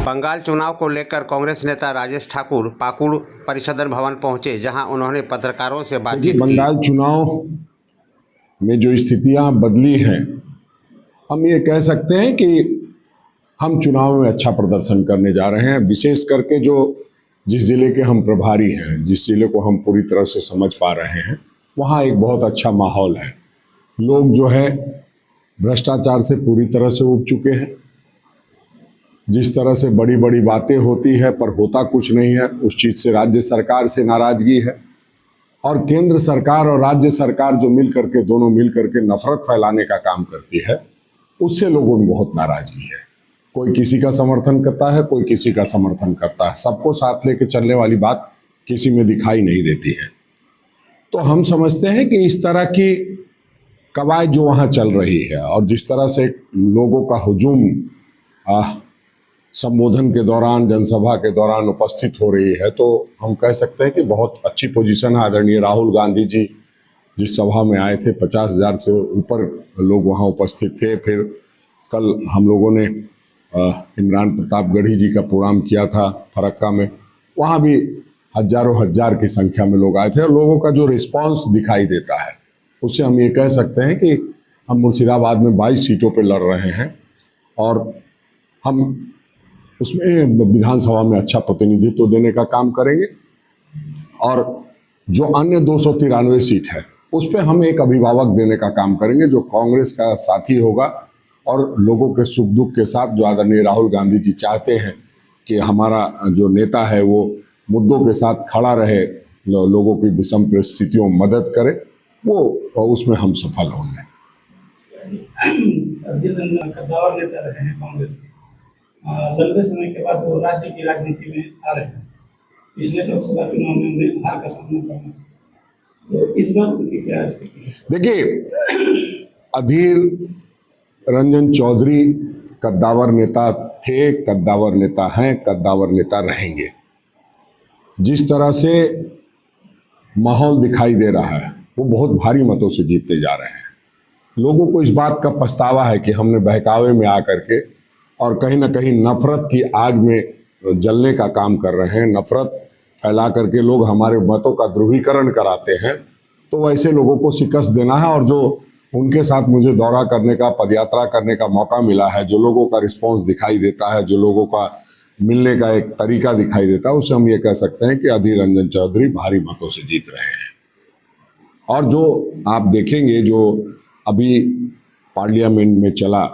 बंगाल चुनाव को लेकर कांग्रेस नेता राजेश ठाकुर पाकुड़ परिषदन भवन पहुंचे, जहां उन्होंने पत्रकारों से बातचीत की। बंगाल चुनाव में जो स्थितियां बदली हैं, हम ये कह सकते हैं कि हम चुनाव में अच्छा प्रदर्शन करने जा रहे हैं। विशेष करके जो जिस जिले के हम प्रभारी हैं, जिस जिले को हम पूरी तरह से समझ पा रहे हैं, वहाँ एक बहुत अच्छा माहौल है। लोग जो है भ्रष्टाचार से पूरी तरह से उब चुके हैं। जिस तरह से बड़ी बड़ी बातें होती है पर होता कुछ नहीं है, उस चीज़ से राज्य सरकार से नाराज़गी है। और केंद्र सरकार और राज्य सरकार जो मिल करके दोनों मिल करके नफरत फैलाने का काम करती है, उससे लोगों में बहुत नाराज़गी है। कोई किसी का समर्थन करता है, कोई किसी का समर्थन करता है। सबको साथ लेके चलने वाली बात किसी में दिखाई नहीं देती है। तो हम समझते हैं कि इस तरह की कवायद जो वहाँ चल रही है और जिस तरह से लोगों का हुजूम संबोधन के दौरान, जनसभा के दौरान उपस्थित हो रही है, तो हम कह सकते हैं कि बहुत अच्छी पोजीशन है। आदरणीय राहुल गांधी जी जिस सभा में आए थे, 50,000 से ऊपर लोग वहाँ उपस्थित थे। फिर कल हम लोगों ने इमरान प्रतापगढ़ी जी का प्रोग्राम किया था फरक्का में, वहाँ भी हजारों हजार की संख्या में लोग आए थे। और लोगों का जो रिस्पांस दिखाई देता है, उससे हम ये कह सकते हैं कि हम मुर्शिदाबाद में 22 सीटों पर लड़ रहे हैं और हम उसमें विधानसभा में अच्छा प्रतिनिधित्व देने का काम करेंगे। और जो अन्य 293 सीट है, उस पर हम एक अभिभावक देने का काम करेंगे, जो कांग्रेस का साथी होगा और लोगों के सुख दुख के साथ, जो आदरणीय राहुल गांधी जी चाहते हैं कि हमारा जो नेता है वो मुद्दों के साथ खड़ा रहे, लोगों की विषम परिस्थितियों में मदद करे, वो उसमें हम सफल होंगे। कद्दावर नेता रहे हैं कांग्रेस के, लंबे समय के बाद वो राज्य की राजनीति में आ रहे हैं। पिछले लोकसभा चुनाव में उन्हें हार का सामना करना, तो इस बार उनकी क्या स्थिति है? देखिए, अधीर रंजन चौधरी कद्दावर नेता थे, कद्दावर नेता हैं, कद्दावर नेता रहेंगे। जिस तरह से माहौल दिखाई दे रहा है, वो बहुत भारी मतों से जीतते जा रहे हैं। लोगों को इस बात का पछतावा है कि हमने बहकावे में आकर के और कहीं ना कहीं नफरत की आग में जलने का काम कर रहे हैं। नफरत फैला करके लोग हमारे मतों का ध्रुवीकरण कराते हैं, तो वैसे लोगों को शिकस्त देना है। और जो उनके साथ मुझे दौरा करने का, पदयात्रा करने का मौका मिला है, जो लोगों का रिस्पांस दिखाई देता है, जो लोगों का मिलने का एक तरीका दिखाई देता है, उससे हम ये कह सकते हैं कि अधीर रंजन चौधरी भारी मतों से जीत रहे हैं। और जो आप देखेंगे, जो अभी पार्लियामेंट में चला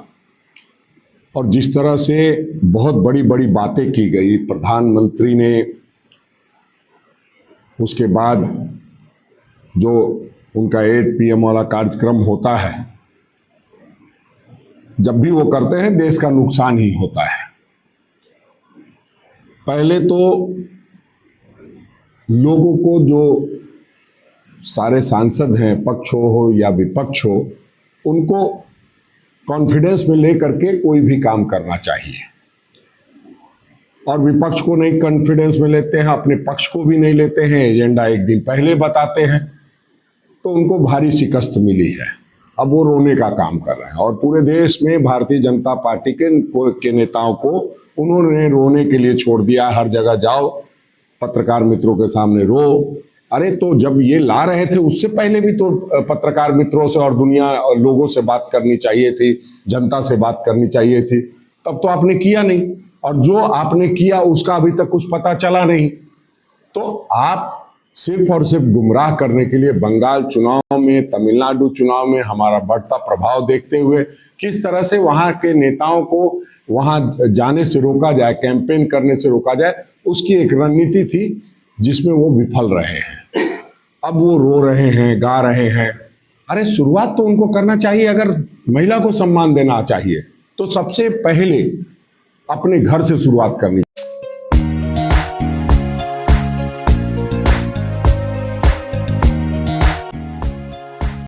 और जिस तरह से बहुत बड़ी बड़ी बातें की गई, प्रधानमंत्री ने उसके बाद जो उनका 8 PM वाला कार्यक्रम होता है, जब भी वो करते हैं देश का नुकसान ही होता है। पहले तो लोगों को, जो सारे सांसद हैं, पक्ष हो या विपक्ष हो, उनको कॉन्फिडेंस में लेकर के कोई भी काम करना चाहिए। और विपक्ष को नहीं कॉन्फिडेंस में लेते हैं, अपने पक्ष को भी नहीं लेते हैं, एजेंडा एक दिन पहले बताते हैं, तो उनको भारी शिकस्त मिली है। अब वो रोने का काम कर रहे हैं। और पूरे देश में भारतीय जनता पार्टी के नेताओं को उन्होंने रोने के लिए छोड़ दिया। हर जगह जाओ, पत्रकार मित्रों के सामने रो। अरे, तो जब ये ला रहे थे उससे पहले भी तो पत्रकार मित्रों से और दुनिया और लोगों से बात करनी चाहिए थी, जनता से बात करनी चाहिए थी। तब तो आपने किया नहीं, और जो आपने किया उसका अभी तक कुछ पता चला नहीं। तो आप सिर्फ और सिर्फ गुमराह करने के लिए बंगाल चुनाव में, तमिलनाडु चुनाव में हमारा बढ़ता प्रभाव देखते हुए किस तरह से वहाँ के नेताओं को वहाँ जाने से रोका जाए, कैंपेन करने से रोका जाए, उसकी एक रणनीति थी जिसमें वो विफल रहे हैं। अब वो रो रहे हैं, गा रहे हैं। अरे, शुरुआत तो उनको करना चाहिए। अगर महिला को सम्मान देना चाहिए तो सबसे पहले अपने घर से शुरुआत करनी